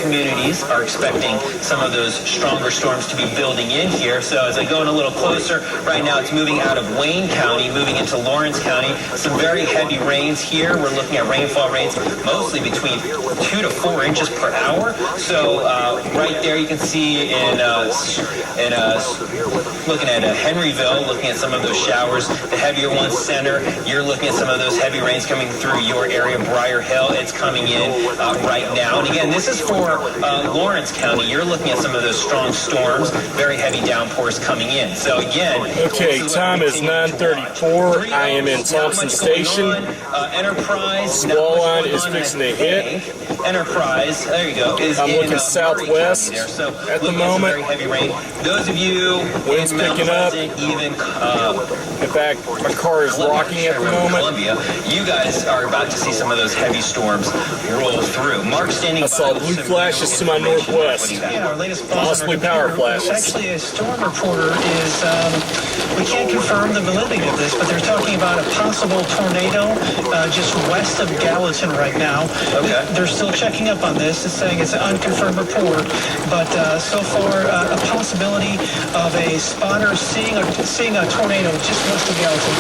communities are expecting some of those stronger storms to be building in here. So as I go in a little closer, right now it's moving out of Wayne County, moving into Lawrence County. Some very heavy rains here. We're looking at rainfall rates mostly between 2 to 4 inches per hour. So right there you can see looking at Henryville, looking at some of those showers, the heavier ones center. You're looking at some of those heavy rains coming through your area, Briar Hill. It's coming in right now. And again, this is for Lawrence County. You're looking at some of those strong storms, very heavy downpours coming in. So again, okay, time is 9:34. I am in Thompson Station. Enterprise. Squall line is fixing to hit. Enterprise, there you go. I'm looking southwest at the moment. Very heavy rain. Those of you wind's picking up. Even in fact, my car is rocking at the moment. Columbia, you guys are about to see some of those heavy storms roll through. Mark standing I saw blue flashes to my northwest. Yeah, our latest possibly power flashes. Actually, a storm reporter is, we can't confirm the validity of this, but they're talking about a possible tornado just west of Gallatin right now. Okay. They're still checking up on this. It's saying it's an unconfirmed report, but so far a possibility of a spotter seeing a tornado just west of Gallatin.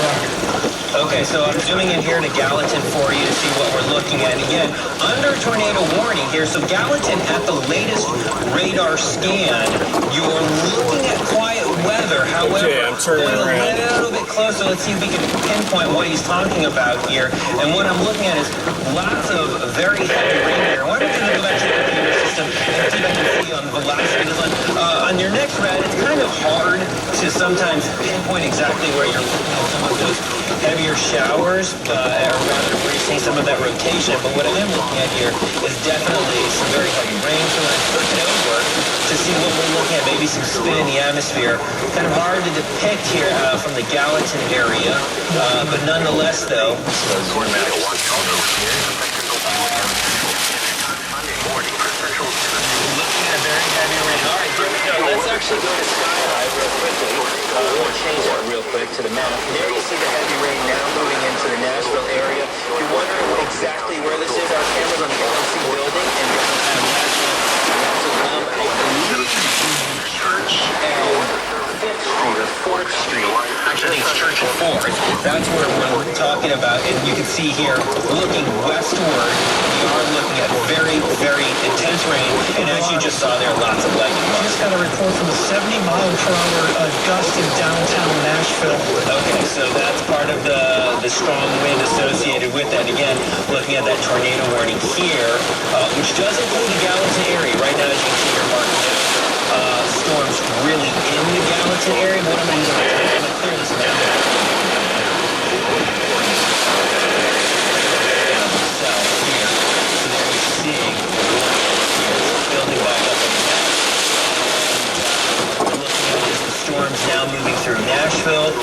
Okay, so I'm zooming in here to Gallatin for you to see what we're looking at. Again, under tornado warning here. So Gallatin, at the latest radar scan, you're looking at quiet weather. However, okay, I'm turning around. A little bit closer. Let's see if we can pinpoint what he's talking about here. And what I'm looking at is lots of very heavy rain here. I wonder if you can go back to the computer system and see if I can see on velocity. Because on your next red, it's kind of hard to sometimes pinpoint exactly where you're looking at some of those heavier showers, or rather where you're seeing some of that rotation. But what I am looking at here is definitely some very heavy rain. So when I flip it over to see what we're looking at, maybe some spin in the atmosphere, kind of hard to depict here from the Gallatin area. But nonetheless, though, looking at very heavy rain. All right, here we go. Let's actually go to sky high real quickly. We'll change that real quick to the map. There you see the heavy rain now moving into the Nashville area. If you're wondering exactly where this is, our camera's on the LMC building in downtown Nashville. I believe Church and 5th Street or 4th Street. Actually, it's Church and 4th. That's where we're talking about. And you can see here, looking westward, we are looking at very, very intense rain. And as you just saw there, lots of lightning. Just got a report from a 70-mile-per-hour gust in downtown Nashville. Okay, so that's part of the strong wind associated with that. Again, looking at that tornado warning here, which does include the Gallatin area. Right now, as you can see, you're marking it. Storms really in the Gallatin area. What am I doing? I'm going to clear this map. Down south here. So there you're seeing building back up on the map. We're looking at the storms now moving through Nashville.